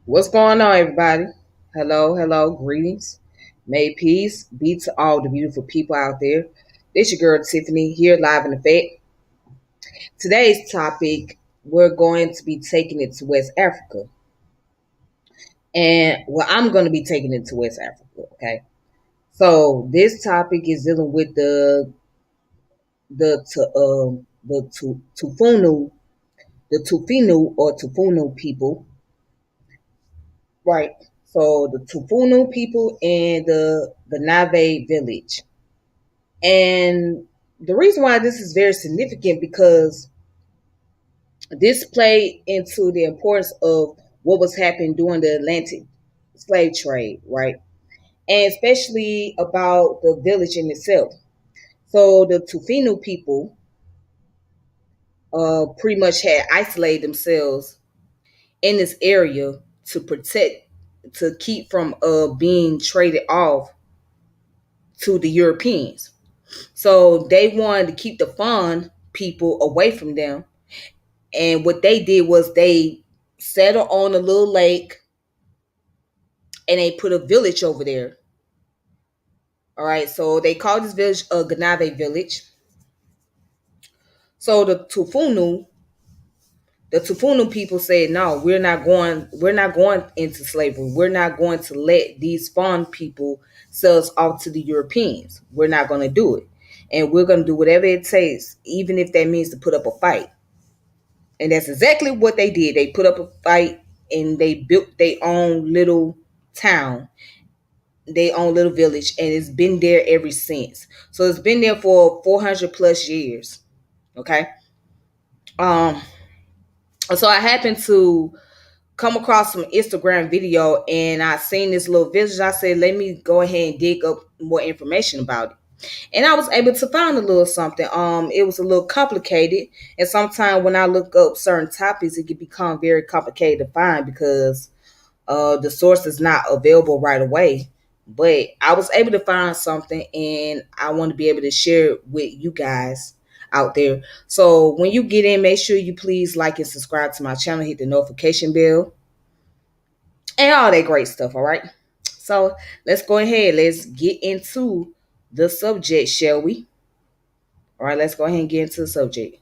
What's going on, everybody? Hello, hello, greetings. May peace be to all the beautiful people out there. This your girl Tiffany here live in effect. Today's topic, we're going to be taking it to West Africa. And well, I'm going to be taking it to West Africa, okay? So this topic is dealing with the Tufunu, the Tufinu or Tufunu people, right? So the Tufunu people and the Nave village. And the reason why this is very significant because this played into the importance of what was happening during the Atlantic slave trade, right? And especially about the village in itself. So the Tofinu people pretty much had isolated themselves in this area to protect, to keep from being traded off to the Europeans. So they wanted to keep the Fon people away from them. And what they did was they settled on a little lake and they put a village over there. All right, so they called this village a Ganave village. So the Tufunu people said, "No, we're not going into slavery. We're not going to let these Fawn people sell us off to the Europeans. We're not going to do it, and we're going to do whatever it takes, even if that means to put up a fight." And that's exactly what they did. They put up a fight and they built their own little town, their own little village, and it's been there ever since. So it's been there for 400 plus years. Okay. Um. So I happened to come across some Instagram video and I seen this little village. I said, let me go ahead and dig up more information about it. And I was able to find a little something. It was a little complicated, and sometimes when I look up certain topics, it can become very complicated to find because the source is not available right away. But I was able to find something, and I want to be able to share it with you guys out there. So when you get in, make sure you please like and subscribe to my channel, hit the notification bell, and all that great stuff. All right. So let's go ahead. Let's get into the subject, shall we? All right, let's go ahead and get into the subject.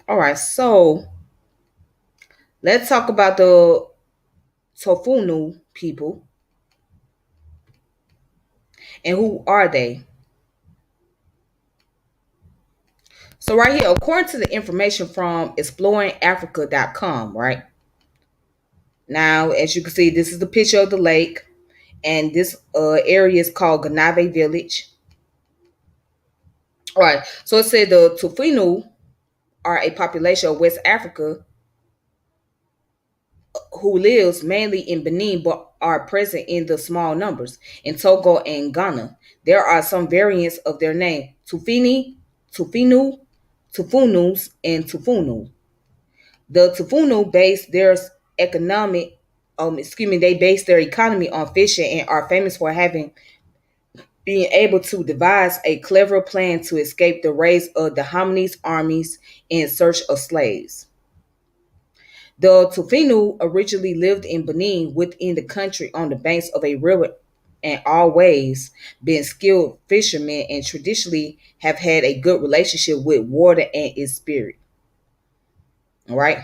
All right, so let's talk about the Tofunu people and who are they. So right here, according to the information from exploringafrica.com, right? Now, as you can see, this is the picture of the lake, and this area is called Ganave Village. All right, so it said the Tofinu are a population of West Africa who lives mainly in Benin but are present in the small numbers in Togo and Ghana. There are some variants of their name: Tufini, Tufinu, Tufunus, and Tufunu. The Tufunu base their economic, they base their economy on fishing and are famous for having being able to devise a clever plan to escape the raids of the Hamni's armies in search of slaves. The Tofinu originally lived in Benin within the country on the banks of a river and always been skilled fishermen and traditionally have had a good relationship with water and its spirit. All right.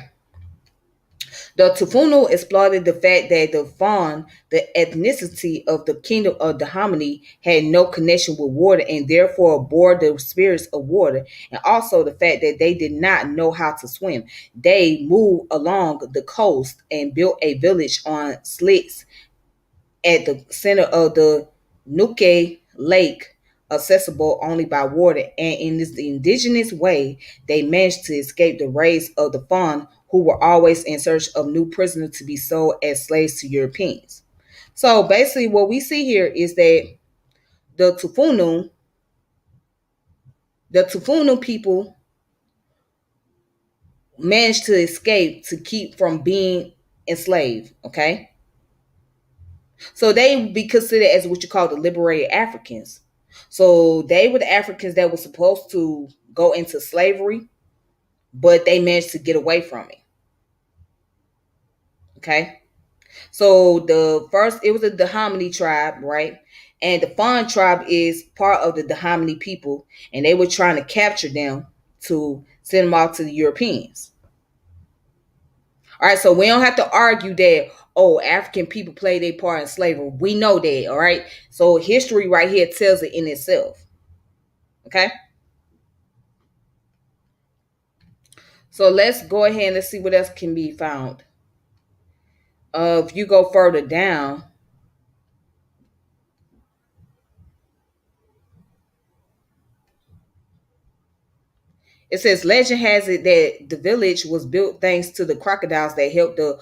The Tufunu exploited the fact that the Fon, the ethnicity of the kingdom of Dahomey, had no connection with water and therefore bore the spirits of water, and also the fact that they did not know how to swim. They moved along the coast and built a village on slicks at the center of the Nuke Lake, accessible only by water, and in this indigenous way, they managed to escape the raids of the Fon, who were always in search of new prisoners to be sold as slaves to Europeans. So basically, what we see here is that the Tufunu, the Tufunu people managed to escape to keep from being enslaved. Okay, so they be considered as what you call the liberated Africans. So they were the Africans that were supposed to go into slavery, but they managed to get away from it. Okay. So the first, it was the Dahomey tribe, right? And the Fon tribe is part of the Dahomey people, and they were trying to capture them to send them off to the Europeans. All right, so we don't have to argue that, oh, African people played their part in slavery. We know that, all right? So history right here tells it in itself. Okay? So let's go ahead and let's see what else can be found. If you go further down, it says legend has it that the village was built thanks to the crocodiles that helped the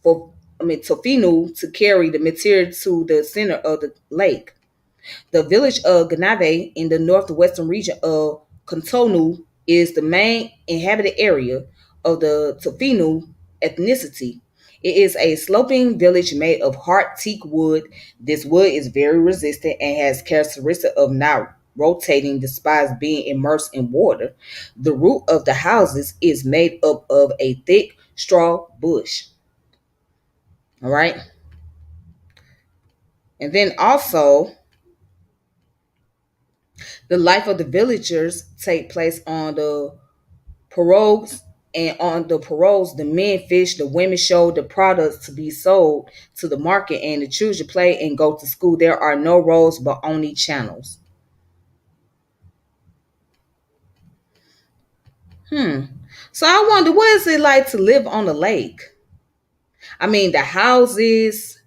for Tofinu to carry the material to the center of the lake. The village of Ganvie in the northwestern region of Cotonou is the main inhabited area of the Tofinu ethnicity. It is a sloping village made of hard teak wood. This wood is very resistant and has characteristics of not rotating despite being immersed in water. The roof of the houses is made up of a thick straw bush. All right. And then also the life of the villagers take place on the pirogues, and on the pirogues, the men fish, the women show the products to be sold to the market, and the children play and go to school. There are no roads, but only channels. Hmm. So I wonder, what is it like to live on a lake? I mean, the houses,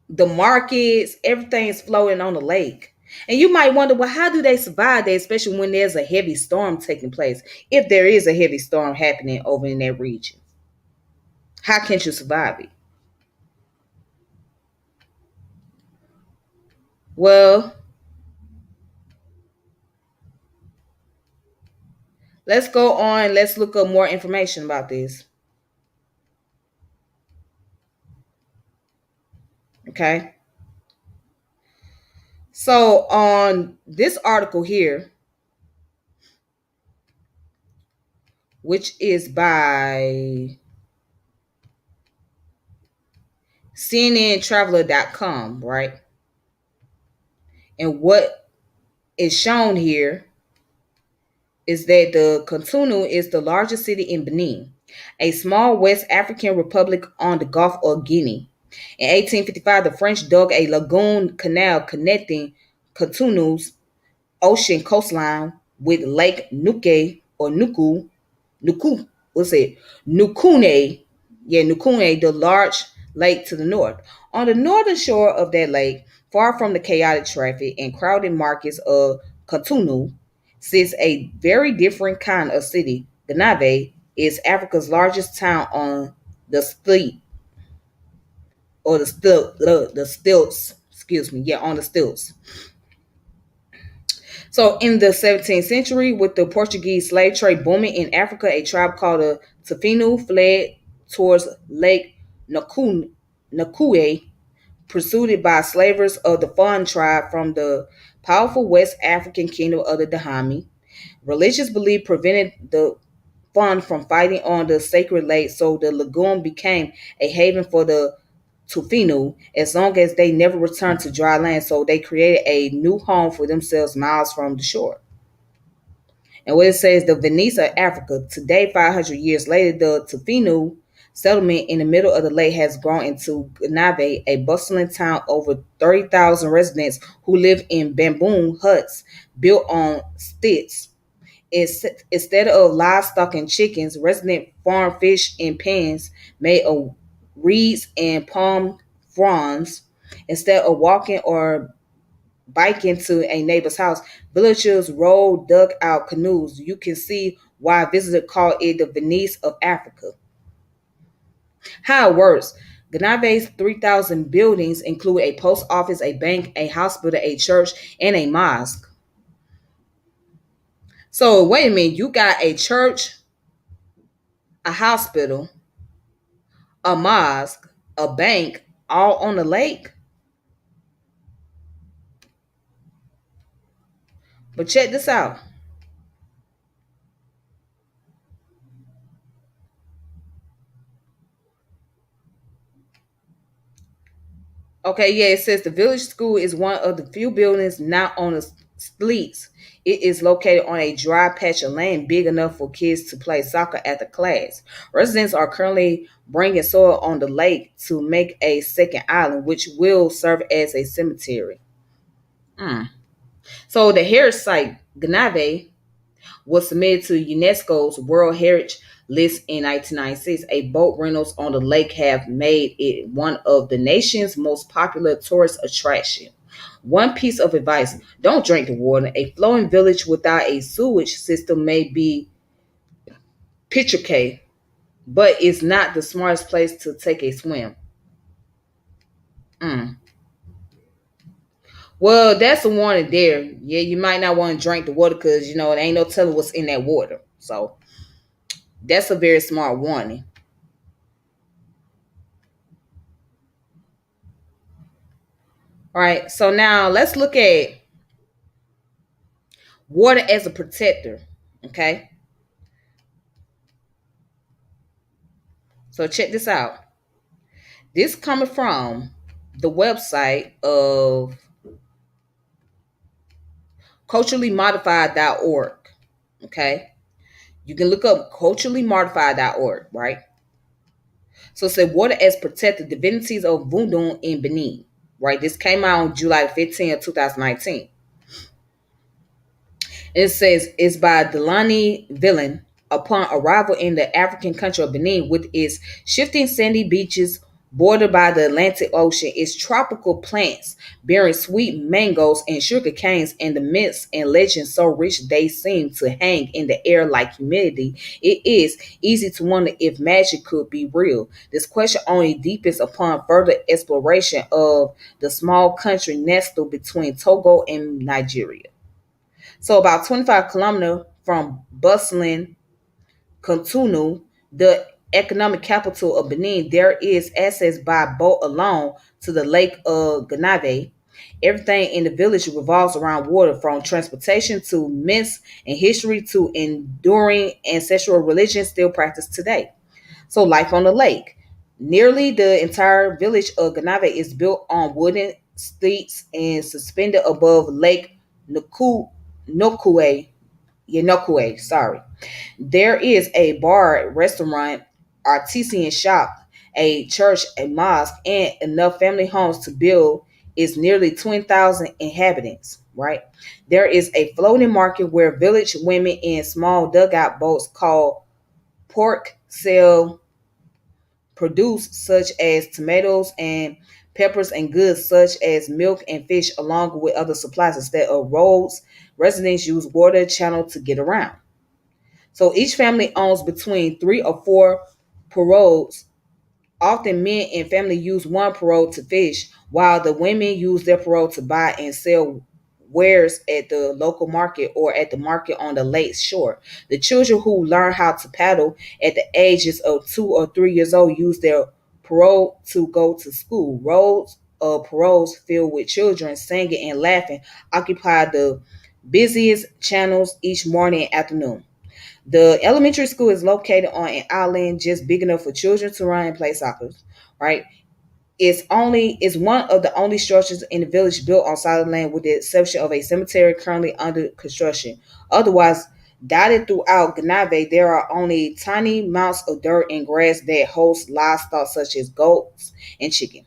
the markets, everything's flowing on the lake. And you might wonder, well, how do they survive that, especially when there's a heavy storm taking place? If there is a heavy storm happening over in that region, how can you survive it? Well, let's go on. Let's look up more information about this. Okay. So, on this article here, which is by CNNTraveler.com, right? And what is shown here is that the Cotonou is the largest city in Benin, a small West African republic on the Gulf of Guinea. In 1855, the French dug a lagoon canal connecting Cotonou's ocean coastline with Lake Nuke or Nuku, what's it? Nukune, yeah, Nukune, the large lake to the north. On the northern shore of that lake, far from the chaotic traffic and crowded markets of Cotonou, sits a very different kind of city. Ganvie is Africa's largest town on the split or the stilts. Excuse me, yeah, on the stilts. So in the 17th century, with the Portuguese slave trade booming in Africa, a tribe called the Tofinu fled towards Lake Nakue, pursued by slavers of the Fon tribe from the powerful West African kingdom of the Dahomey. Religious belief prevented the Fon from fighting on the sacred lake, so the lagoon became a haven for the Tofinu as long as they never returned to dry land. So they created a new home for themselves miles from the shore. And what it says, the Venice of Africa, today, 500 years later, the Tofinu settlement in the middle of the lake has grown into Ganvie, a bustling town over 30,000 residents who live in bamboo huts built on stilts. Instead of livestock and chickens, residents farm fish in pans made of reeds and palm fronds. Instead of walking or biking to a neighbor's house, villagers rowed dug out canoes. You can see why visitors call it the Venice of Africa. How it works. Ganvie's 3,000 buildings include a post office, a bank, a hospital, a church, and a mosque. So wait a minute, you got a church, a hospital, a mosque, a bank, all on the lake? But check this out. Okay, yeah, it says the village school is one of the few buildings not on the streets. It is located on a dry patch of land big enough for kids to play soccer at the class. Residents are currently bringing soil on the lake to make a second island, which will serve as a cemetery. Mm. So the heritage site, Ganave, was submitted to UNESCO's World Heritage List in 1996. A boat rentals on the lake have made it one of the nation's most popular tourist attractions. One piece of advice: don't drink the water. A flowing village without a sewage system may be picturesque, but it's not the smartest place to take a swim. Mm. Well, that's a warning there. Yeah, you might not want to drink the water because it ain't no telling what's in that water. So that's a very smart warning. All right. So now let's look at water as a protector. Okay. So check this out. This coming from the website of culturallymodified.org. Okay. You can look up culturallymodified.org, right? So it said water as protected divinities of Voodoo in Benin. Right. This came out on July 15th, 2019. It says it's by Delani Villain. Upon arrival in the African country of Benin, with its shifting sandy beaches bordered by the Atlantic Ocean, its tropical plants bearing sweet mangoes and sugar canes, and the myths and legends so rich they seem to hang in the air like humidity, it is easy to wonder if magic could be real. This question only deepens upon further exploration of the small country nestled between Togo and Nigeria. So about 25 kilometers from bustling Cotonou, the economic capital of Benin, there is access by boat alone to the Lake of Ganave. Everything in the village revolves around water, from transportation to myths and history to enduring ancestral religions still practiced today. So life on the lake. Nearly the entire village of Ganave is built on wooden stilts and suspended above Lake Nokue, Yenokue, sorry. There is a bar, restaurant, artisan shop, a church, a mosque, and enough family homes to build is nearly 20,000 inhabitants, right? There is a floating market where village women in small dugout boats called pork sell produce such as tomatoes and peppers and goods such as milk and fish along with other supplies. Instead of roads, residents use water channel to get around. So each family owns between 3 or 4 pirogues. Often men and family use one pirogue to fish, while the women use their pirogue to buy and sell wares at the local market or at the market on the lake shore. The children who learn how to paddle at the ages of 2 or 3 years old use their pirogue to go to school. Rows of pirogues filled with children singing and laughing occupy the busiest channels each morning and afternoon. The elementary school is located on an island just big enough for children to run and play soccer. Right? It's one of the only structures in the village built on solid land, with the exception of a cemetery currently under construction. Otherwise, dotted throughout Ganave, there are only tiny mounts of dirt and grass that host livestock such as goats and chicken.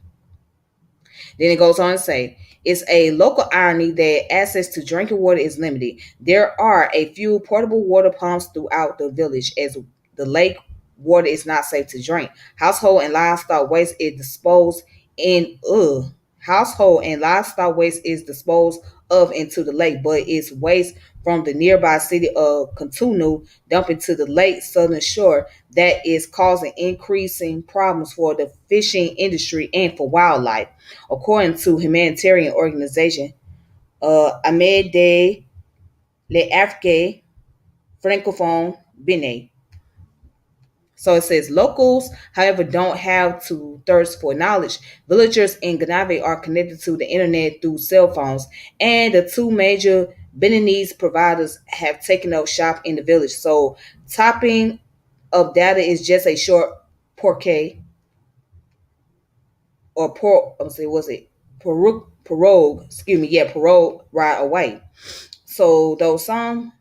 Then it goes on to say, it's a local irony that access to drinking water is limited. There are a few portable water pumps throughout the village, as the lake water is not safe to drink. Household and livestock waste is disposed in household and livestock waste is disposed of into the lake, but it's waste from the nearby city of Cotonou dumping to the lake southern shore that is causing increasing problems for the fishing industry and for wildlife, according to humanitarian organization Aide de l'Afrique francophone Benin. So it says locals, however, don't have to thirst for knowledge. Villagers in Ganave are connected to the internet through cell phones, and the two major Beninese providers have taken up shop in the village. So topping of data is just a short porquet or por I'm saying was it pirogue, excuse me, yeah, pirogue ride away. So those some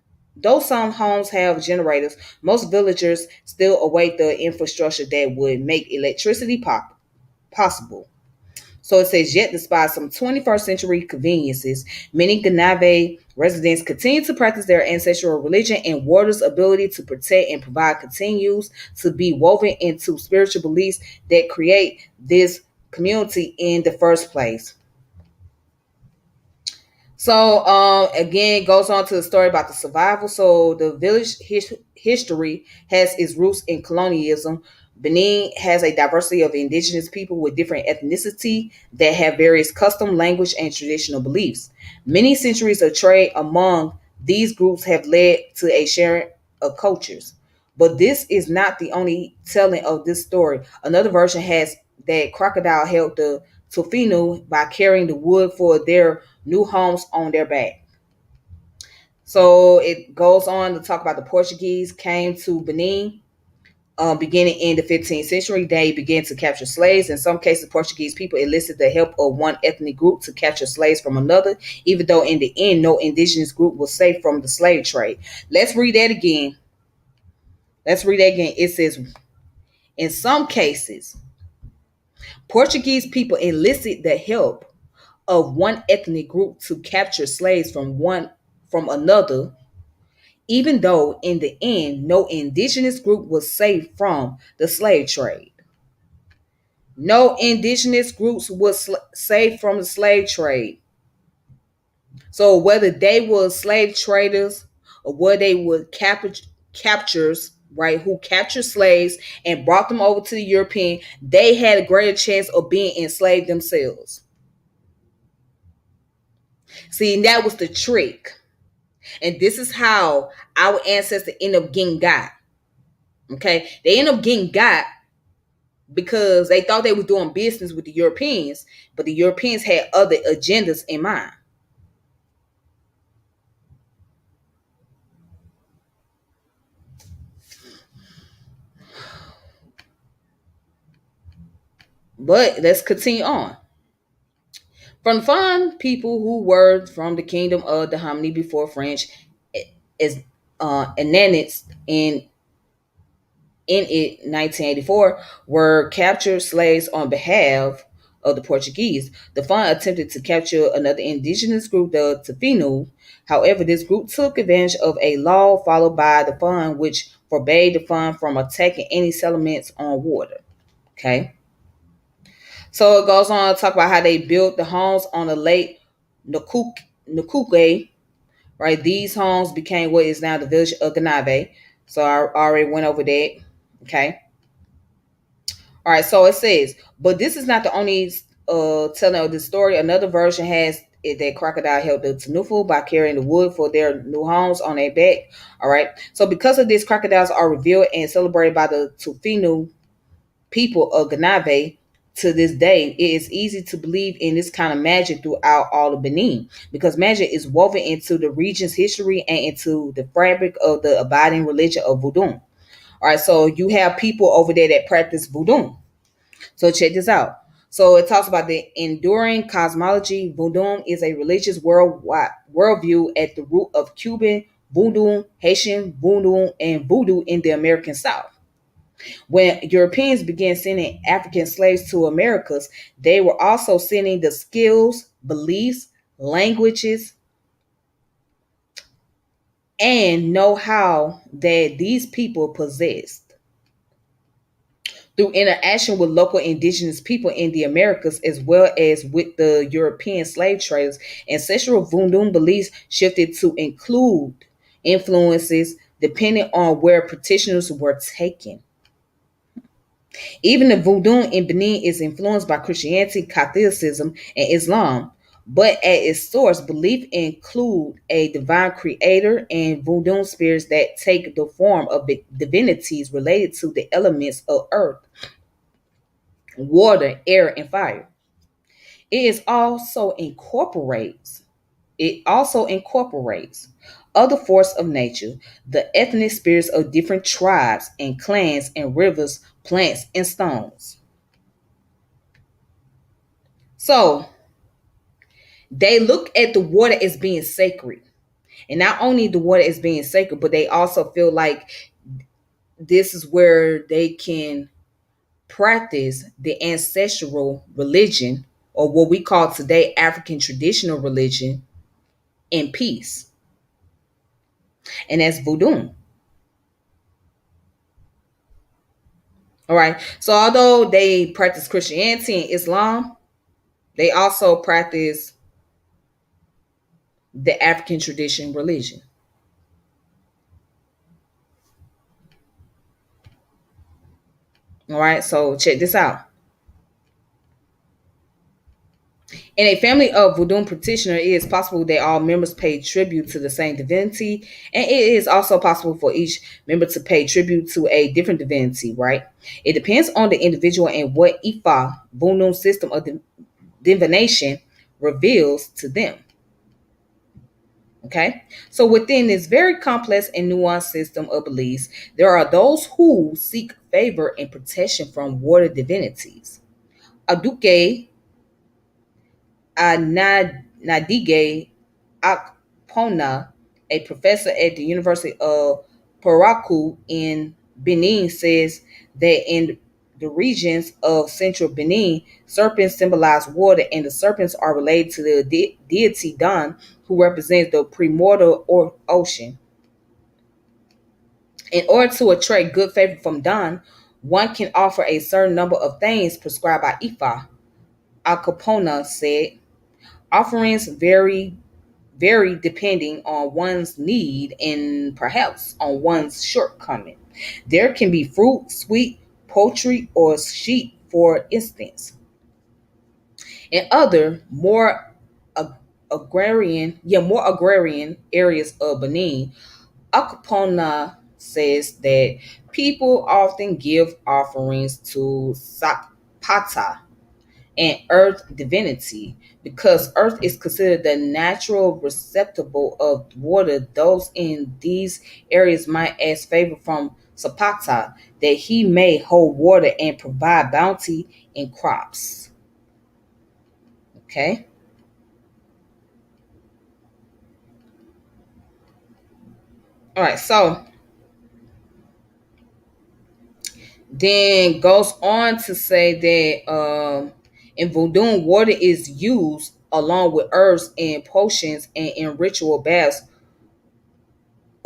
homes have generators. Most villagers still await the infrastructure that would make electricity possible. So it says, yet despite some 21st century conveniences, many Ganave residents continue to practice their ancestral religion, and water's ability to protect and provide continues to be woven into spiritual beliefs that create this community in the first place. So again, goes on to the story about the survival. So the village history has its roots in colonialism. Benin has a diversity of indigenous people with different ethnicity that have various custom, language, and traditional beliefs. Many centuries of trade among these groups have led to a sharing of cultures. But this is not the only telling of this story. Another version has that crocodile helped the Tofinu by carrying the wood for their new homes on their back. So it goes on to talk about the Portuguese came to Benin beginning in the 15th century. They began to capture slaves. In some cases, Portuguese people enlisted the help of one ethnic group to capture slaves from another, even though in the end, no indigenous group was safe from the slave trade. Let's read that again. Let's read that again. It says, in some cases, Portuguese people enlisted the help of one ethnic group to capture slaves from another, even though in the end no indigenous group was safe from the slave trade. No indigenous groups was safe from the slave trade. So whether they were slave traders or whether they were captures, right, who captured slaves and brought them over to the European, they had a greater chance of being enslaved themselves. See, that was the trick. And this is how our ancestors end up getting got. Okay. They end up getting got because they thought they were doing business with the Europeans, but the Europeans had other agendas in mind. But let's continue on. From the fun people who were from the kingdom of the Hamni before French is annexed in it 1984 were captured slaves on behalf of the Portuguese. The Fon attempted to capture another indigenous group, the Tofinu. However, this group took advantage of a law followed by the Fon, which forbade the Fon from attacking any settlements on water. Okay. So it goes on to talk about how they built the homes on the lake Nukuke. Right. These homes became what is now the village of Ganave. So I already went over that. Okay. All right, so it says, but this is not the only telling of the story. Another version has it that crocodile helped the Tanufu by carrying the wood for their new homes on their back. All right, so because of this, crocodiles are revealed and celebrated by the Tofinu people of Ganave to this day. It is easy to believe in this kind of magic throughout all of Benin because magic is woven into the region's history and into the fabric of the abiding religion of Voodoo. All right, so you have people over there that practice Voodoo. So check this out. So it talks about the enduring cosmology. Voodoo is a religious worldwide worldview at the root of Cuban Voodoo, Haitian Voodoo, and Voodoo in the American South. When Europeans began sending African slaves to Americas, they were also sending the skills, beliefs, languages, and know-how that these people possessed. Through interaction with local indigenous people in the Americas as well as with the European slave traders, ancestral voodoo beliefs shifted to include influences depending on where practitioners were taken. Even the voodoo in Benin is influenced by Christianity, Catholicism, and Islam. But at its source, belief include a divine creator and voodoo spirits that take the form of divinities related to the elements of earth, water, air, and fire. It is also incorporates. It also incorporates other forces of nature, the ethnic spirits of different tribes and clans and rivers, plants, and stones. So they look at the water as being sacred. And not only the water as being sacred, but they also feel like this is where they can practice the ancestral religion, or what we call today African traditional religion, in peace. And that's voodoo. All right. So although they practice Christianity and Islam, they also practice the African tradition religion. All right. So check this out. In a family of voodoo practitioner, it is possible that all members pay tribute to the same divinity, and it is also possible for each member to pay tribute to a different divinity, right? It depends on the individual and what Ifa voodoo system of divination reveals to them. Okay, so within this very complex and nuanced system of beliefs, there are those who seek favor and protection from water divinities. Aduke Nadige Akpona, a professor at the University of Parakou in Benin, says that in the regions of central Benin, serpents symbolize water, and the serpents are related to the deity Don, who represents the primordial ocean. In order to attract good favor from Don, one can offer a certain number of things prescribed by Ifa. Acapona said, offerings vary depending on one's need and perhaps on one's shortcoming. There can be fruit, sweet, poultry, or sheep, for instance. In other more agrarian areas of Benin, Akapona says that people often give offerings to Sapata, and earth divinity, because earth is considered the natural receptacle of water. Those in these areas might ask favor from Sapata that he may hold water and provide bounty in crops. Okay. All right. So then goes on to say that in voodoo, water is used along with herbs and potions and in ritual baths,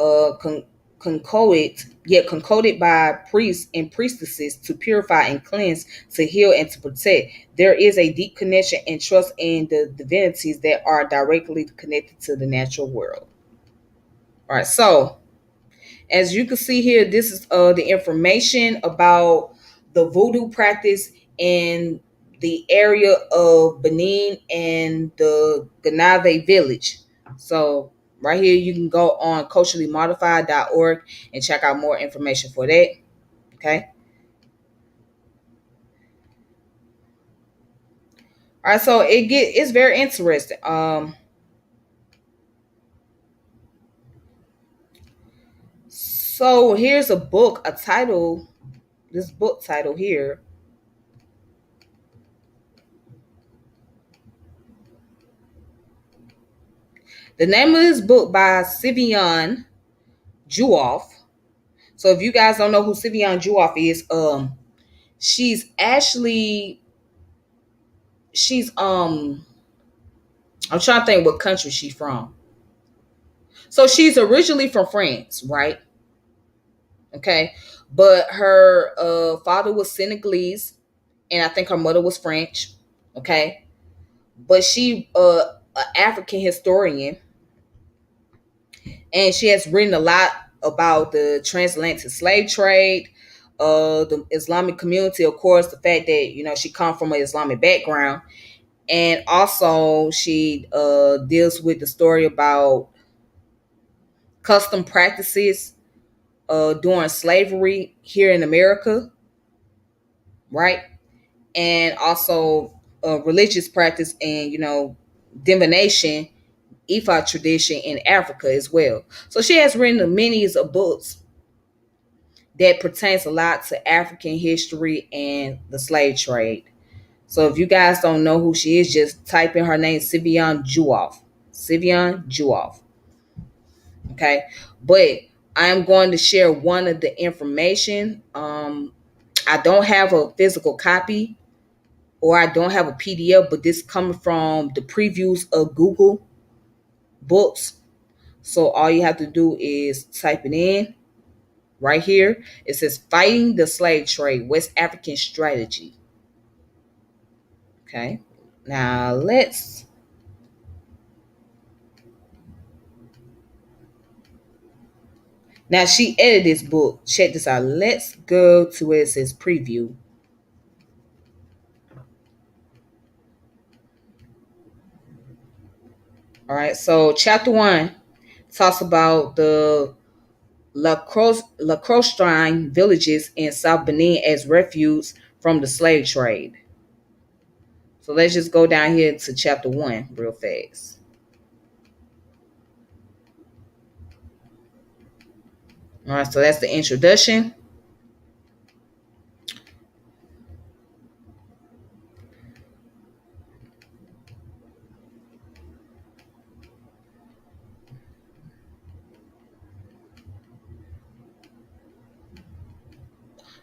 uh, con- concocted by priests and priestesses to purify and cleanse, to heal and to protect. There is a deep connection and trust in the divinities that are directly connected to the natural world. All right, so as you can see here, this is the information about the voodoo practice in the area of Benin and the Ganave village. So right here, you can go on culturallymodified.org and check out more information for that. Okay. All right. So it's very interesting. So here's a book, a title. This book title here. The name of this book by Sivian Juoff. So if you guys don't know who Sivian Juoff is, she's actually she's I'm trying to think what country she's from. So she's originally from France, right? Okay. But her father was Senegalese and I think her mother was French. Okay. But she an African historian, and she has written a lot about the transatlantic slave trade, the Islamic community, of course, the fact that she come from an Islamic background, and also she deals with the story about custom practices during slavery here in America, right? And also religious practice and divination Ifa tradition in Africa as well. So she has written many of books that pertains a lot to African history and the slave trade. So if you guys don't know who she is, just type in her name, Sivian Juoff. Sivian Juoff. Okay. But I'm going to share one of the information. I don't have a physical copy or I don't have a PDF, but this coming from the previews of Google Books. So all you have to do is type it in right here. It says Fighting the Slave Trade, West African Strategy. Okay. Now she edited this book. Check this out. Let's go to where it says preview. All right. So chapter 1 talks about the Lacrostrine villages in South Benin as refuge from the slave trade. So let's just go down here to chapter 1 real fast. All right, so that's the introduction.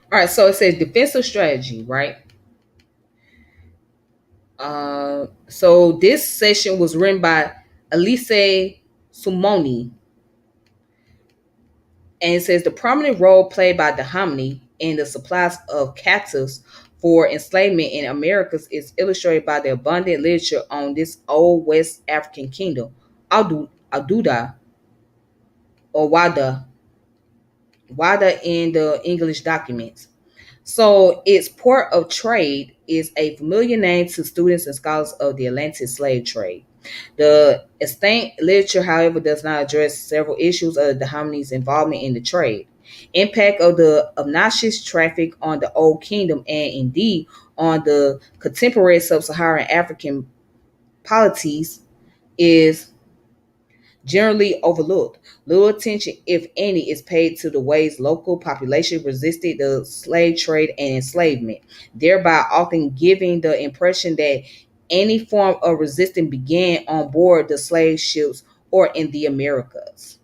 All right, so it says defensive strategy, right? So this session was written by Elise Sumoni, and it says the prominent role played by the Hominy in the supplies of captives for enslavement in Americas is illustrated by the abundant literature on this old West African kingdom, Aduda or Wada in the English documents. So its port of trade is a familiar name to students and scholars of the Atlantic slave trade. The extant literature, however, does not address several issues of the Hominids' involvement in the trade, impact of the obnoxious traffic on the Old Kingdom, and indeed on the contemporary sub-Saharan African polities is generally overlooked. Little attention, if any, is paid to the ways local population resisted the slave trade and enslavement, thereby often giving the impression that any form of resistance began on board the slave ships or in the Americas.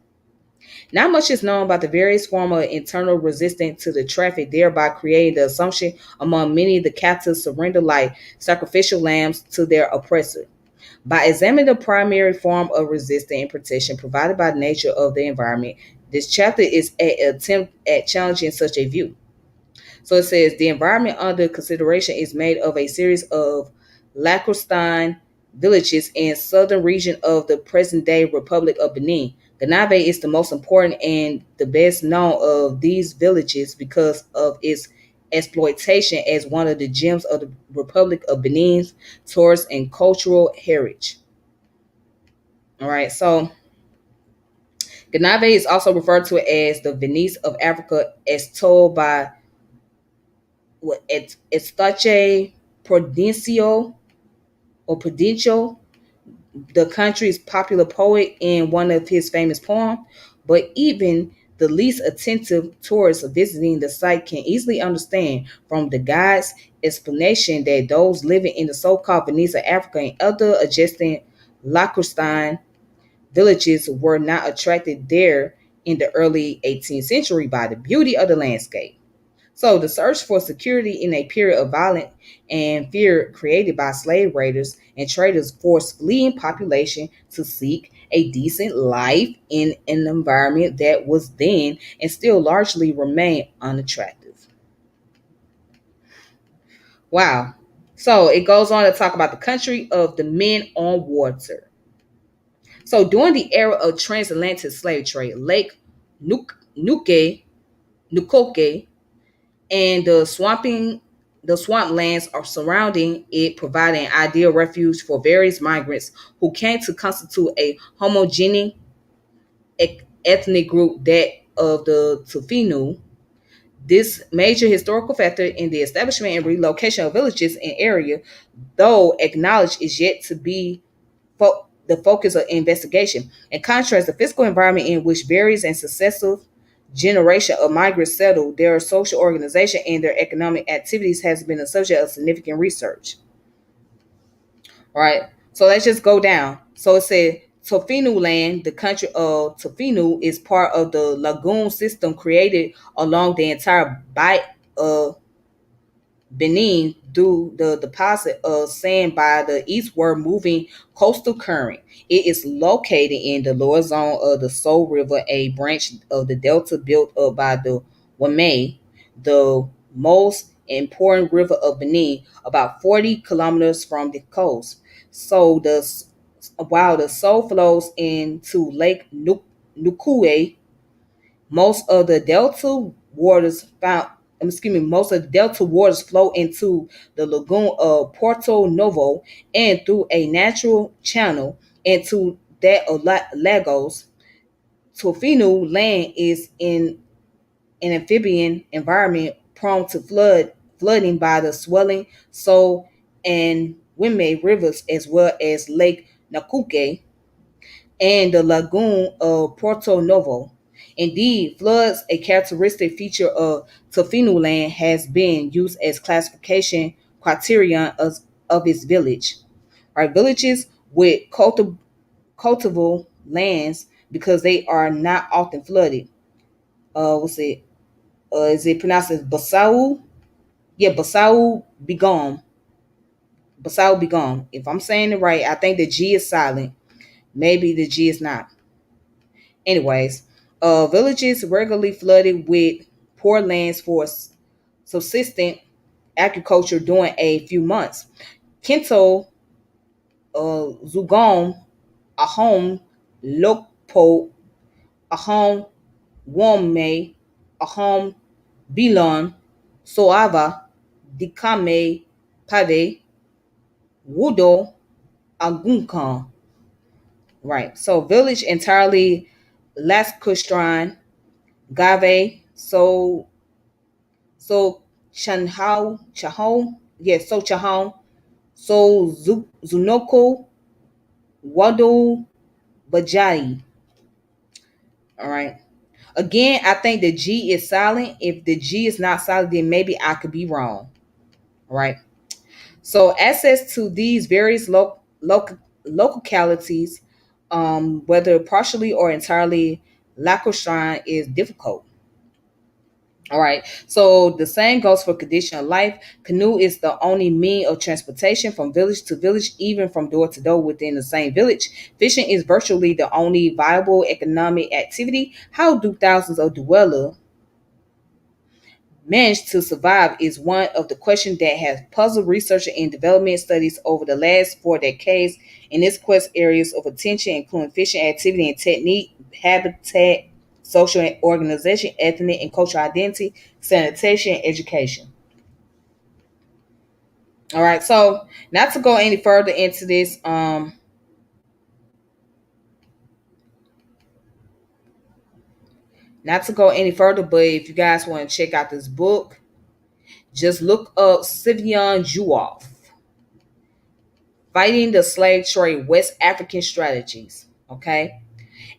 Not much is known about the various forms of internal resistance to the traffic, thereby creating the assumption among many of the captives surrender like sacrificial lambs to their oppressor. By examining the primary form of resistance and protection provided by the nature of the environment, this chapter is an attempt at challenging such a view. So it says the environment under consideration is made of a series of lacustrine villages in southern region of the present-day Republic of Benin. Ganvie is the most important and the best known of these villages because of its exploitation as one of the gems of the Republic of Benin's tourist and cultural heritage. All right, so Ganvie is also referred to as the Venice of Africa, as told by Estache Prudencio or Prudencio, the country's popular poet, in one of his famous poems. But even the least attentive tourists visiting the site can easily understand from the guide's explanation that those living in the so-called Venice of Africa and other adjacent lacustrine villages were not attracted there in the early 18th century by the beauty of the landscape. So the search for security in a period of violence and fear created by slave raiders and traders forced fleeing population to seek a decent life in an environment that was then and still largely remained unattractive. Wow. So it goes on to talk about the country of the men on water. So during the era of transatlantic slave trade, Lake Nukoke and the swamplands are surrounding it, providing ideal refuge for various migrants who came to constitute a homogeneous ethnic group, that of the Tofinu. This major historical factor in the establishment and relocation of villages in area, though acknowledged, is yet to be the focus of investigation. In contrast, the physical environment in which various and successive generation of migrants settled, their social organization and their economic activities has been a subject of significant research. All right. So let's just go down. So it said Tofinu land, the country of Tofinu, is part of the lagoon system created along the entire bight of Benin through the deposit of sand by the eastward moving coastal current. It is located in the lower zone of the Soul River, a branch of the delta built up by the Wamay, the most important river of Benin, about 40 kilometers from the coast. So the while the Soul flows into Lake Nukue, most of the delta waters found most of the delta waters flow into the lagoon of Porto Novo and through a natural channel into that of Lagos. Tofinu land is in an amphibian environment prone to flooding by the swelling So and Wime rivers as well as Lake Nakuke and the lagoon of Porto Novo. Indeed, floods, a characteristic feature of Tofinu land, has been used as classification criterion of its village. Our villages with cultivable lands because they are not often flooded. What's it? Is it pronounced as Basau? Yeah, Basau Begum. Basau Begum. If I'm saying it right, I think the G is silent. Maybe the G is not. Anyways, villages regularly flooded with poor lands for subsistent agriculture during a few months. Kento, Zugong, Ahom, Lokpo, Ahom, Wome, Ahom, Bilon, Soava, Dikame, Pave, Wudo, Agunkan. Right. So village entirely Laskustran, Gave, so Chanhao, Chahon, yes, so Chahon, so Zunoko, Wado, Bajai. All right. Again, I think the G is silent. If the G is not silent, then maybe I could be wrong. All right. So access to these various localities, whether partially or entirely lacustrine, is difficult. All right. So the same goes for condition of life. Canoe is the only mean of transportation from village to village, even from door to door within the same village. Fishing is virtually the only viable economic activity. How do thousands of dwellers manage to survive is one of the questions that has puzzled researchers in development studies over the last 4 decades. In this quest, areas of attention including fishing activity and technique, habitat, social organization, ethnic and cultural identity, sanitation, and education. All right, so not to go any further into this, not to go any further, but if you guys want to check out this book, just look up Sivian Juoff, Fighting the Slave Trade, West African Strategies. Okay.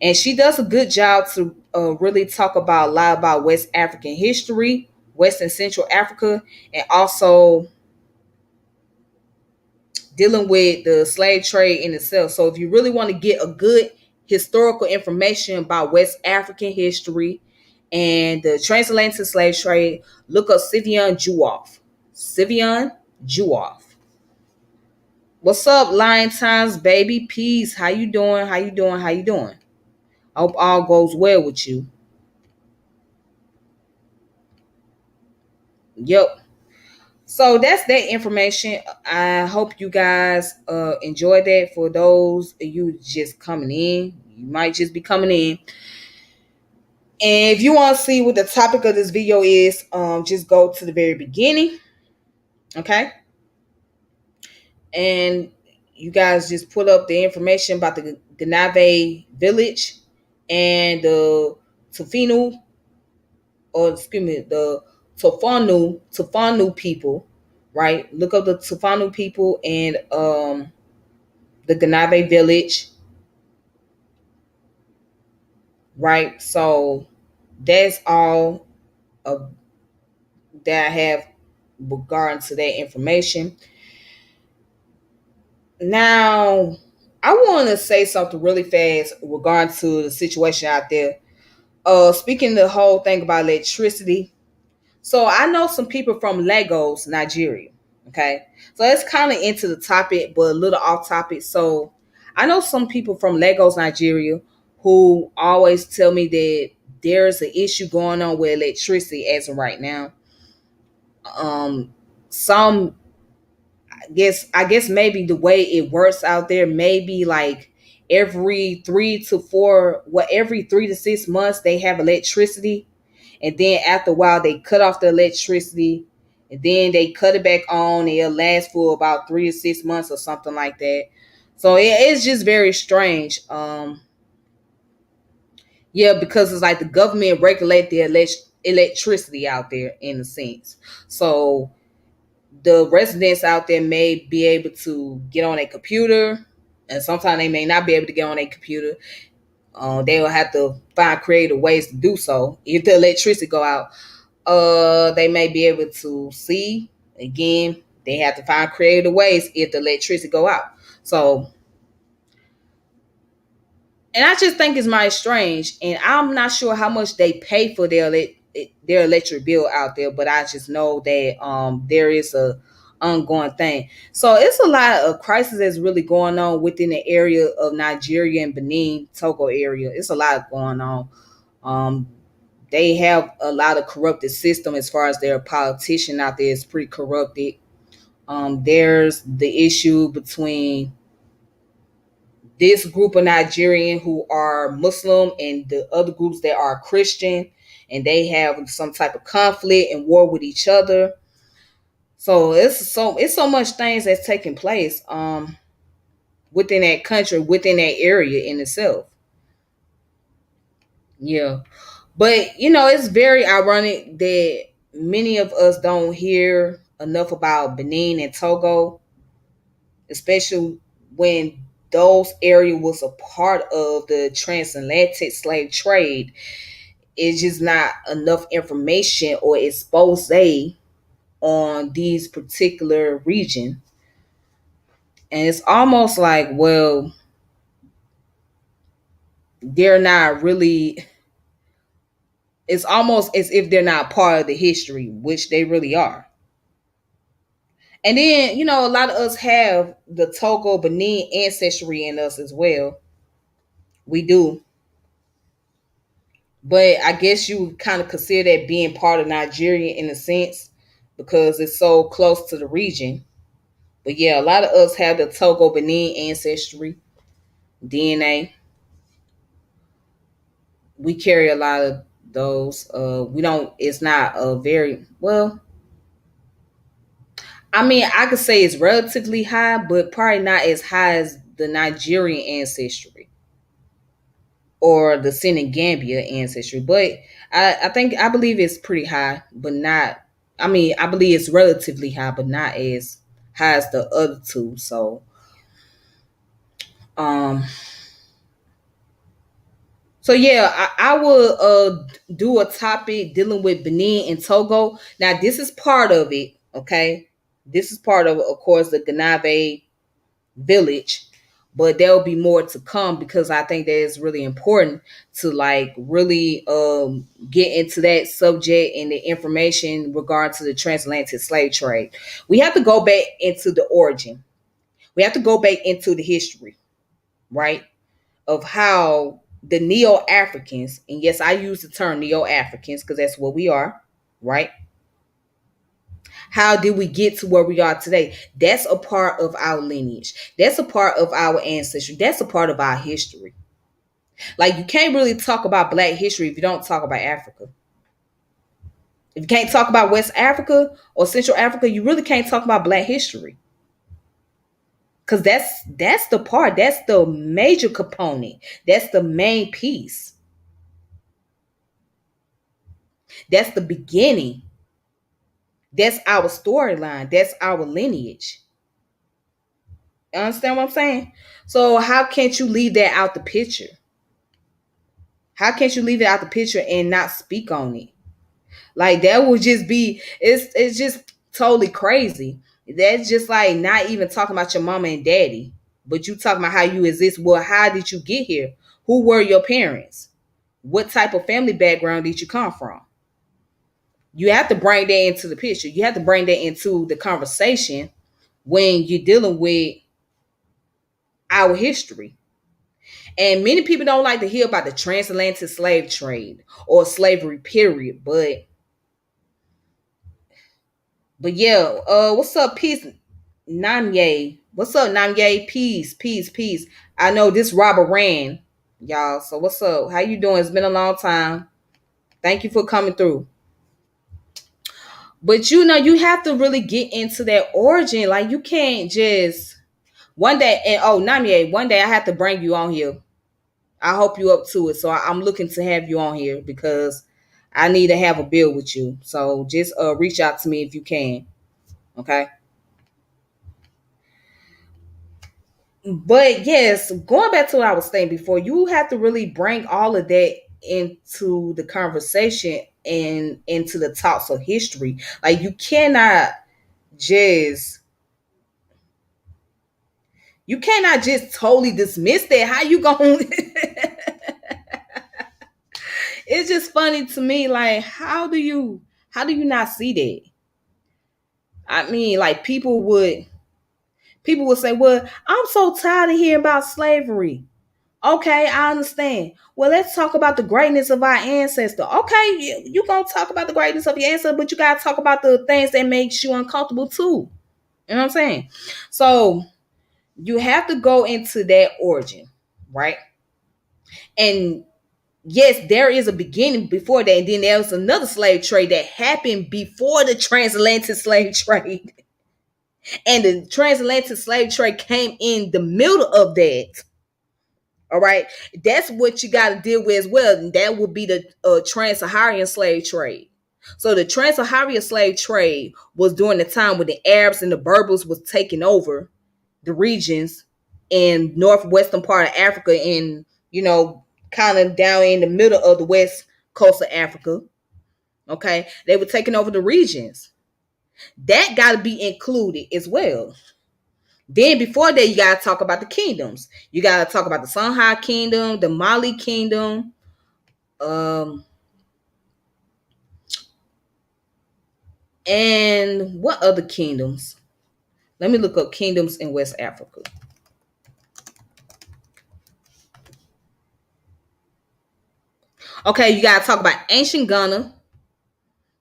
And she does a good job to really talk about a lot about West African history, West and Central Africa, and also dealing with the slave trade in itself. So if you really want to get a good historical information about West African history and the transatlantic slave trade, look up Sivian Juoff. Sivian Juoff. What's up, Lion Times, baby? Peace. How you doing? How you doing? How you doing? I hope all goes well with you. Yep. So that's that information. I hope you guys enjoyed that. For those of you just coming in, you might just be coming in. And if you want to see what the topic of this video is, just go to the very beginning. Okay. And you guys just pull up the information about the Ganvie village and the Tofinu, or excuse me, the Tofanu people, right? Look up the Tofanu people and the Ganvie village. right? So that's all of that I have regarding to that information. Now, I want to say something really fast regarding to the situation out there. Speaking the whole thing about electricity. So I know some people from Lagos, Nigeria. Okay, so it's kind of into the topic, but a little off topic. So I know some people from Lagos, Nigeria, who always tell me that there's an issue going on with electricity as of right now. Some I guess maybe the way it works out there, maybe like every 3 to 6 months they have electricity, and then after a while they cut off the electricity, and then they cut it back on. It'll last for about 3 to 6 months or something like that. So it's just very strange. Yeah, because it's like the government regulate the electricity out there in a sense. So the residents out there may be able to get on a computer, and sometimes they may not be able to get on a computer. They will have to find creative ways to do so. If the electricity go out, they may be able to see again. They have to find creative ways if the electricity go out. So, and I just think it's mighty strange. And I'm not sure how much they pay for their electric bill out there, but I just know that there is a ongoing thing. So it's a lot of crisis that's really going on within the area of Nigeria and Benin, Togo area. It's a lot going on. Um, they have a lot of corrupted system as far as their politician out there is pretty corrupted. There's the issue between this group of Nigerian who are Muslim and the other groups that are Christian, and they have some type of conflict and war with each other. So it's so much things that's taking place within that country, within that area in itself. Yeah. But it's very ironic that many of us don't hear enough about Benin and Togo, especially when those area was a part of the transatlantic slave trade. It's just not enough information or expose on these particular region. And it's almost like, well, they're not really, it's almost as if they're not part of the history, which they really are. And then, a lot of us have the Togo Benin ancestry in us as well. We do. But I guess you kind of consider that being part of Nigeria in a sense because it's so close to the region. But yeah, a lot of us have the Togo Benin ancestry, DNA. We carry a lot of those. We don't, it's not a very, well, I mean, I could say it's relatively high, but probably not as high as the Nigerian ancestry or the Senegambia ancestry. But I believe it's pretty high, but not. I mean, I believe it's relatively high, but not as high as the other two. Um, so yeah, I will do a topic dealing with Benin and Togo. Now, this is part of it. Okay, this is part of course, the Ganvie village, but there'll be more to come because I think that it's really important to like really get into that subject and the information regard to the transatlantic slave trade. We have to go back into the origin. We have to go back into the history, right? Of how the Neo-Africans, and yes, I use the term Neo-Africans because that's what we are, right? How did we get to where we are today? That's a part of our lineage. That's a part of our ancestry. That's a part of our history. Like, you can't really talk about Black history if you don't talk about Africa. If you can't talk about West Africa or Central Africa, you really can't talk about Black history. Because that's the part. That's the major component. That's the main piece. That's the beginning. That's our storyline. That's our lineage. You understand what I'm saying? So how can't you leave that out the picture? How can't you leave it out the picture and not speak on it? Like that would just be it's just totally crazy. That's just like not even talking about your mama and daddy, but you talking about how you exist. Well, how did you get here? Who were your parents? What type of family background did you come from? You have to bring that into the picture. You have to bring that into the conversation when you're dealing with our history. And many people don't like to hear about the transatlantic slave trade or slavery period, but yeah, what's up, peace, Namye? What's up, Namye? Peace, peace, peace. I know this Robert ran, y'all. So what's up? How you doing? It's been a long time. Thank you for coming through. But you have to really get into that origin. Like you can't just one day and oh Namye, one day I have to bring you on here. I hope you up to it. So I'm looking to have you on here because I need to have a bill with you. So just reach out to me if you can. Okay. But yes, going back to what I was saying before, you have to really bring all of that into the conversation and into the talks of history. Like just you cannot just totally dismiss that. How you going It's just funny to me like how do you not see that? I mean, like people would say, "Well, I'm so tired of hearing about slavery." Okay, I understand. Well, let's talk about the greatness of our ancestor. Okay, you gonna talk about the greatness of your ancestor, but you gotta talk about the things that makes you uncomfortable too. You know what I'm saying? So you have to go into that origin, right? And yes, there is a beginning before that, and then there was another slave trade that happened before the transatlantic slave trade. And the transatlantic slave trade came in the middle of that. All right, that's what you got to deal with as well. And that would be the trans-Saharan slave trade. So the trans-Saharan slave trade was during the time when the Arabs and the Berbers was taking over the regions in northwestern part of Africa, and kind of down in the middle of the west coast of Africa. Okay, they were taking over the regions. That got to be included as well. Then before that, you gotta talk about the kingdoms. You gotta talk about the Songhai Kingdom, the Mali Kingdom, um, and what other kingdoms? Let me look up kingdoms in West Africa. Okay, you gotta talk about ancient Ghana.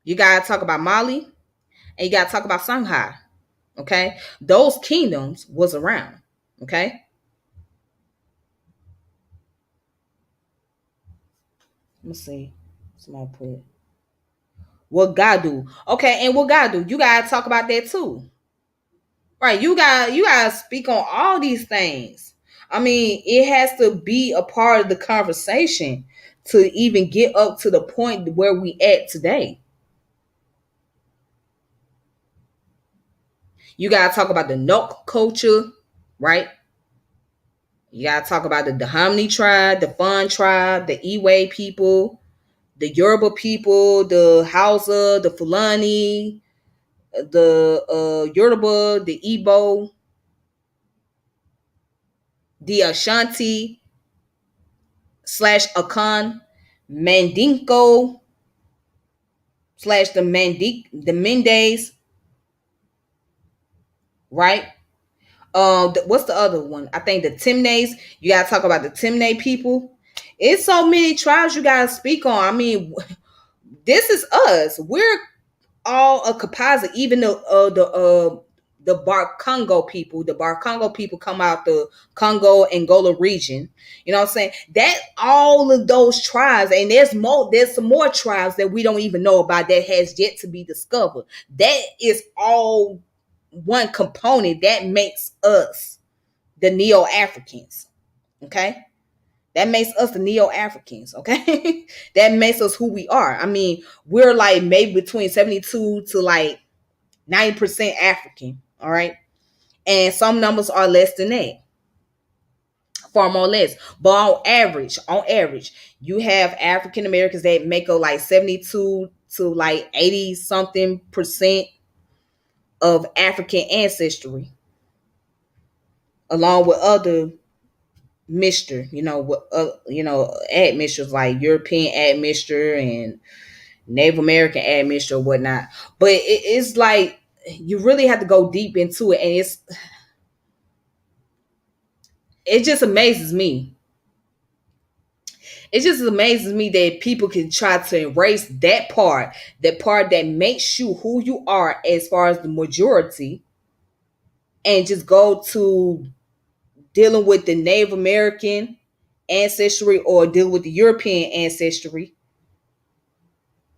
You gotta talk about Mali, and you gotta talk about Songhai. Okay, those kingdoms was around. Okay, let me see. Somebody put what God do. Okay, and what God do? You gotta talk about that too. Right, you gotta speak on all these things. I mean, it has to be a part of the conversation to even get up to the point where we at today. You gotta talk about the Nok culture, right? You gotta talk about the Dahomey tribe, the Fon tribe, the Iwe people, the Yoruba people, the Hausa, the Fulani, the Yoruba, the Igbo, the Ashanti slash Akan, Mandinko slash the Mendes, right? What's the other one? I think the Timnays. You gotta talk about the Timnay people. It's so many tribes you gotta speak on. I mean, this is us. We're all a composite. Even the Bar Congo people. The Bar Congo people come out the Congo Angola region. You know what I'm saying? That all of those tribes, and there's more. There's some more tribes that we don't even know about that has yet to be discovered. That is all one component that makes us the Neo Africans. Okay. That makes us the Neo Africans, okay? That makes us who we are. I mean, we're like maybe between 72 to like 90% African, all right? And some numbers are less than that. far more less. But on average, you have African Americans that make up like 72 to like 80 something percent of African ancestry, along with other mixture, with admixtures like European admixture and Native American admixture or whatnot. But it's like you really have to go deep into it, and it just amazes me. It just amazes me that people can try to erase that part that makes you who you are as far as the majority, and just go to dealing with the Native American ancestry or dealing with the European ancestry,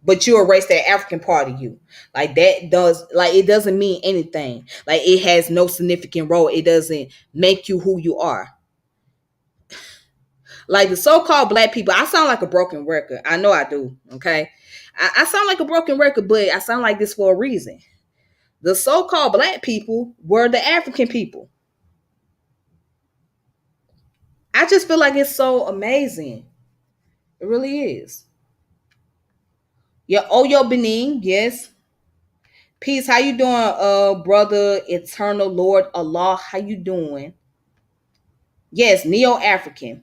but you erase that African part of you. Like that does like it doesn't mean anything. Like it has no significant role. It doesn't make you who you are. Like the so-called black people, I sound like a broken record. I know I do. Okay. I sound like a broken record, but I sound like this for a reason. The so-called black people were the African people. I just feel like it's so amazing. It really is. Yeah, Oyo Benin, yes. Peace, how you doing, brother, eternal Lord Allah? How you doing? Yes, Neo-African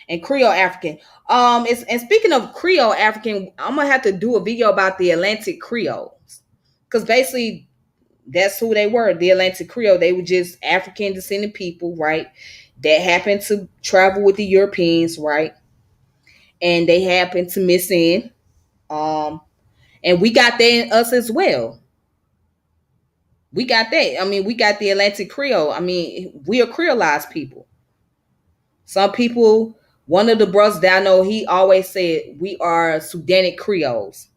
and Creole African. It's and speaking of Creole African, I'm gonna have to do a video about the Atlantic Creoles. Because basically that's who they were, the Atlantic Creole. They were just African descended people, right? That happened to travel with the Europeans, right? And they happened to miss in. Um, and we got that in us as well. We got that. I mean, we got the Atlantic Creole. I mean, we are Creolized people. Some people, one of the brothers that I know, he always said we are Sudanic Creoles.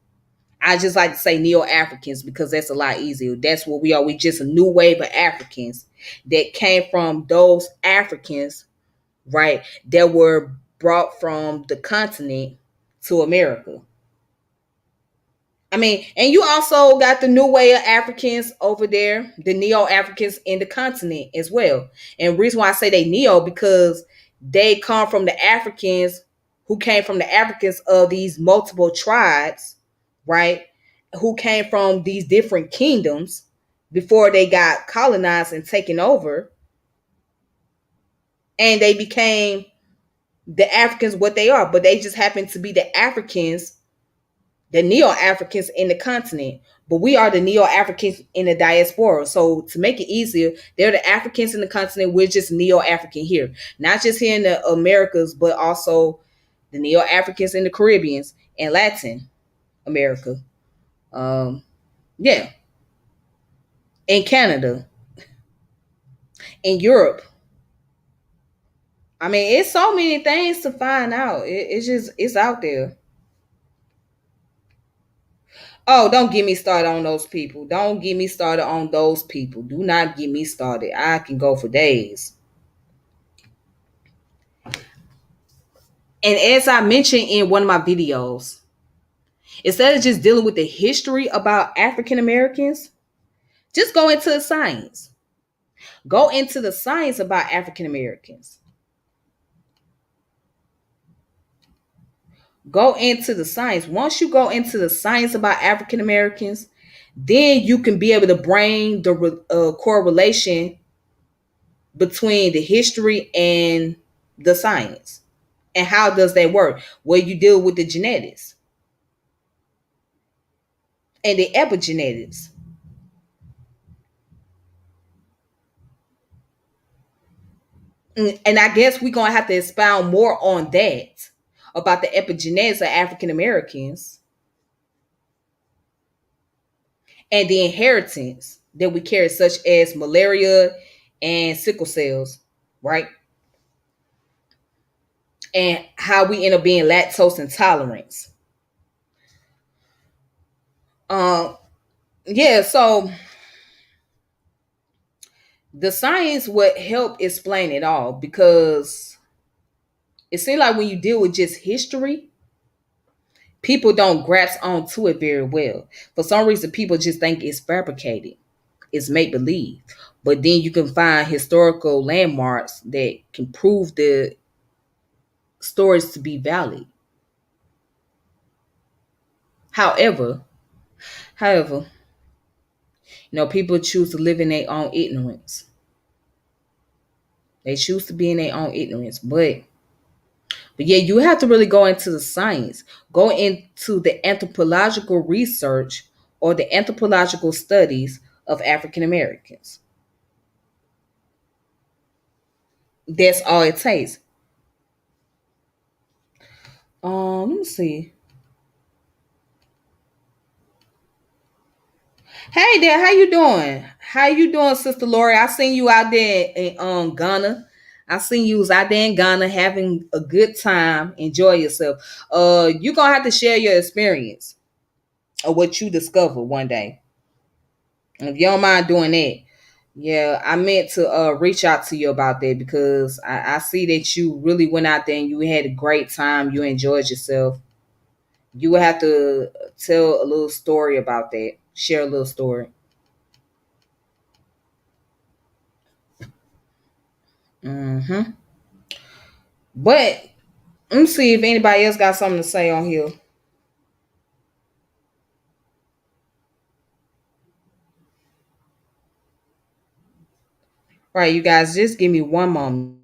I just like to say Neo-Africans because that's a lot easier. That's what we are. We just a new wave of Africans that came from those Africans, right, that were brought from the continent to America. I mean, and you also got the new way of Africans over there, the Neo Africans in the continent as well. And the reason why I say they Neo because they come from the Africans who came from the Africans of these multiple tribes, right? Who came from these different kingdoms before they got colonized and taken over. And they became the Africans what they are, but they just happen to be the Africans, the Neo-Africans in the continent, but we are the Neo-Africans in the diaspora. So to make it easier, they're the Africans in the continent. We're just Neo-African here, not just here in the Americas, but also the Neo-Africans in the Caribbeans and Latin America. Um, yeah, in Canada, in Europe. I mean, it's so many things to find out. It's out there. Oh, don't get me started on those people. Don't get me started on those people. Do not get me started. I can go for days. And as I mentioned in one of my videos, instead of just dealing with the history about African Americans, just go into the science. Go into the science about African Americans. Go into the science. Once you go into the science about African Americans, then you can be able to bring the correlation between the history and the science. And how does that work? Well, you deal with the genetics and the epigenetics. And I guess we're going to have to expound more on that about the epigenetics of African Americans and the inheritance that we carry, such as malaria and sickle cells, right? And how we end up being lactose intolerant. Um, yeah, so the science would help explain it all because it seems like when you deal with just history, people don't grasp onto it very well. For some reason, people just think it's fabricated. It's make believe. But then you can find historical landmarks that can prove the stories to be valid. However, however, people choose to live in their own ignorance. They choose to be in their own ignorance. But yeah, you have to really go into the science, go into the anthropological research or the anthropological studies of African Americans. That's all it takes. Let me see. Hey there, how you doing? How you doing, Sister Lori? I seen you out there in Ghana. I seen you was out there in Ghana having a good time. Enjoy yourself. You gonna have to share your experience of what you discovered one day. And if you don't mind doing that, yeah, I meant to reach out to you about that because I see that you really went out there and you had a great time. You enjoyed yourself. You would have to tell a little story about that. Share a little story. Mm-hmm. But let me see if anybody else got something to say on here. Right, you guys, just give me one moment.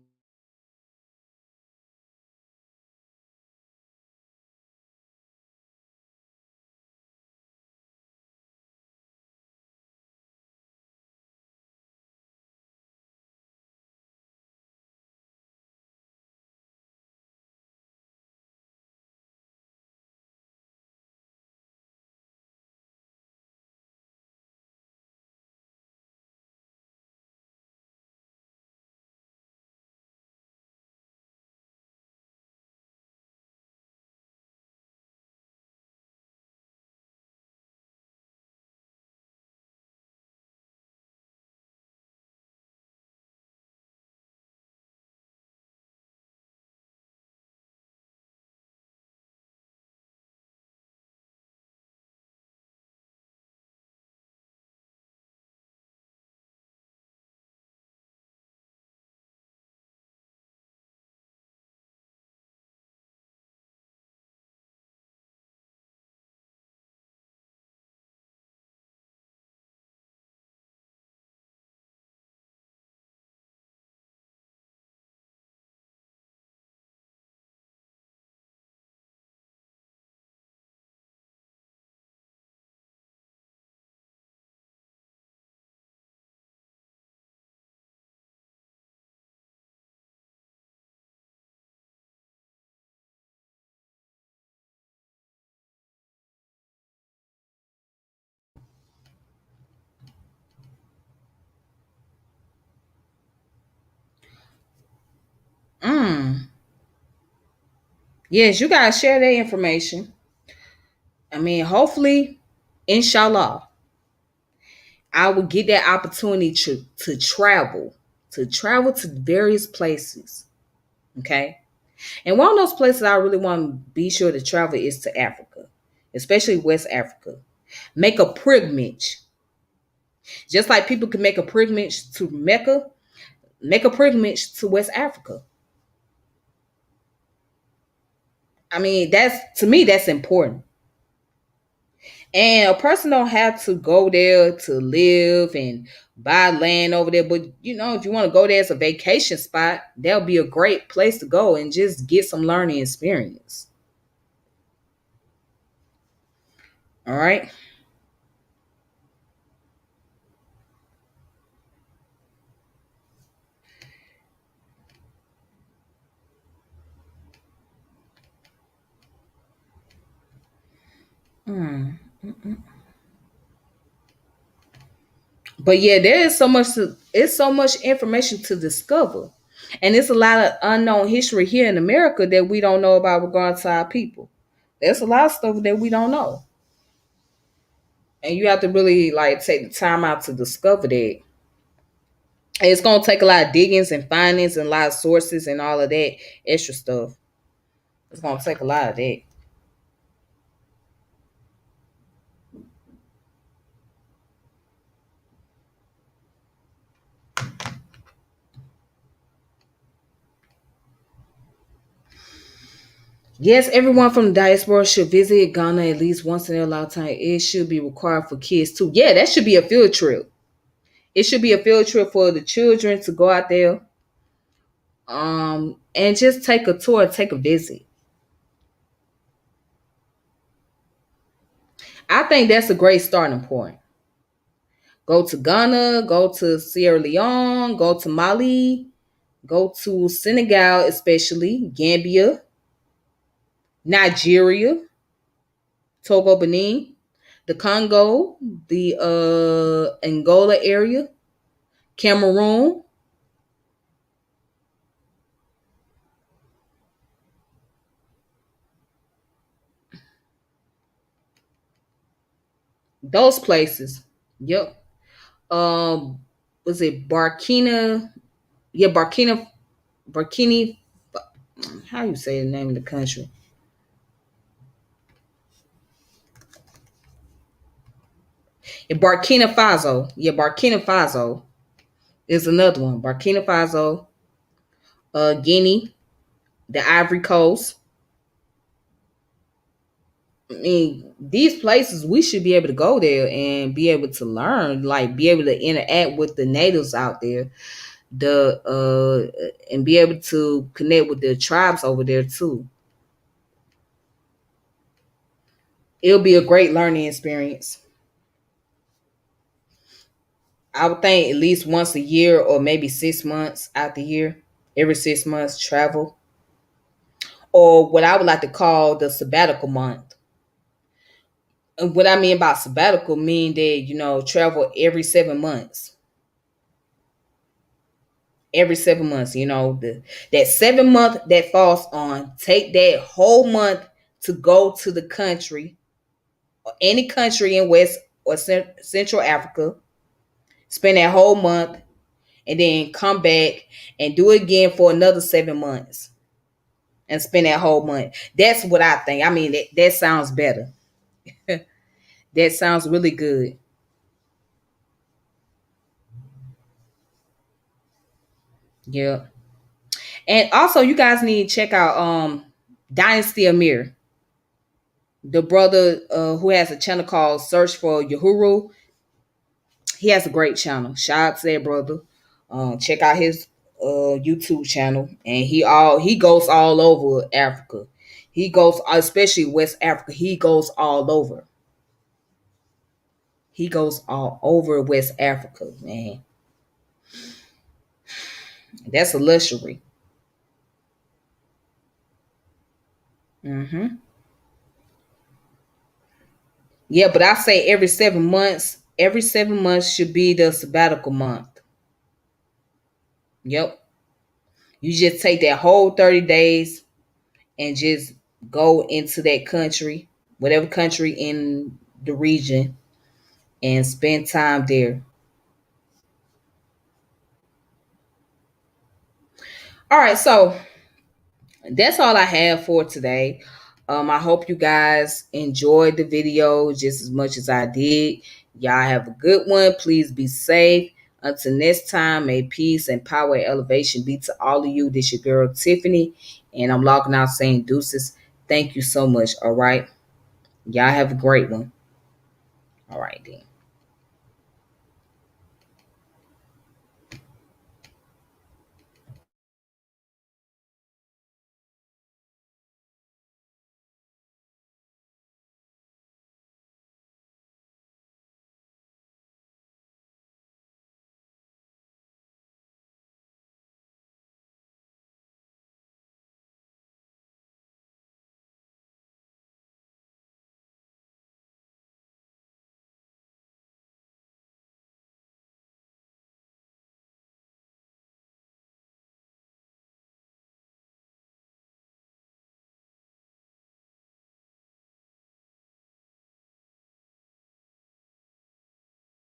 Mm. Yes, you guys share that information. I mean, hopefully, inshallah, I will get that opportunity to travel to various places. Okay. And one of those places I really want to be sure to travel is to Africa, especially West Africa. Make a pilgrimage. Just like people can make a pilgrimage to Mecca, make a pilgrimage to West Africa. I mean, that's to me, that's important. And a person don't have to go there to live and buy land over there. But if you want to go there as a vacation spot, that'll be a great place to go and just get some learning experience. All right. Hmm. But yeah, there is so much it's so much information to discover. And it's a lot of unknown history here in America that we don't know about regard to our people. There's a lot of stuff that we don't know. And you have to really like take the time out to discover that. And it's gonna take a lot of diggings and findings and a lot of sources and all of that extra stuff. It's gonna take a lot of that. Yes, everyone from the diaspora should visit Ghana at least once in their lifetime. It should be required for kids too. Yeah, that should be a field trip. It should be a field trip for the children to go out there, and just take a tour, take a visit. I think that's a great starting point. Go to Ghana, go to Sierra Leone, go to Mali, go to Senegal, especially Gambia, Nigeria, Togo, Benin, the Congo, the Angola area, Cameroon. Those places. Yep. Um, was it Burkina? Yeah, Burkini. How you say the name of the country? Yeah, Burkina Faso. Yeah, Burkina Faso is another one. Burkina Faso, Guinea, the Ivory Coast. I mean, these places we should be able to go there and be able to learn, like be able to interact with the natives out there, and be able to connect with the tribes over there too. It'll be a great learning experience. I would think at least once a year or maybe 6 months out the year. Every 6 months travel. Or what I would like to call the sabbatical month. And what I mean by sabbatical mean that, travel every 7 months. Every 7 months, that 7 month that falls on, take that whole month to go to the country, or any country in West or Central Africa, spend that whole month, and then come back and do it again for another 7 months and spend that whole month. That's what I think. I mean, that sounds better. That sounds really good. Yeah. And also, you guys need to check out Dynasty Amir, the brother who has a channel called Search for Yahuru. He has a great channel. Shout out to that brother. Check out his YouTube channel, and he goes all over Africa. He goes, especially West Africa. He goes all over. He goes all over West Africa, man. That's a luxury. Hmm. Yeah, but I say every 7 months. Every 7 months should be the sabbatical month. Yep. You just take that whole 30 days and just go into that country, whatever country in the region, and spend time there. All right, so that's all I have for today. I hope you guys enjoyed the video just as much as I did. Y'all have a good one. Please be safe. Until next time, may peace and power and elevation be to all of you. This your girl Tiffany, and I'm logging out saying deuces. Thank you so much. All right. Y'all have a great one. All right then.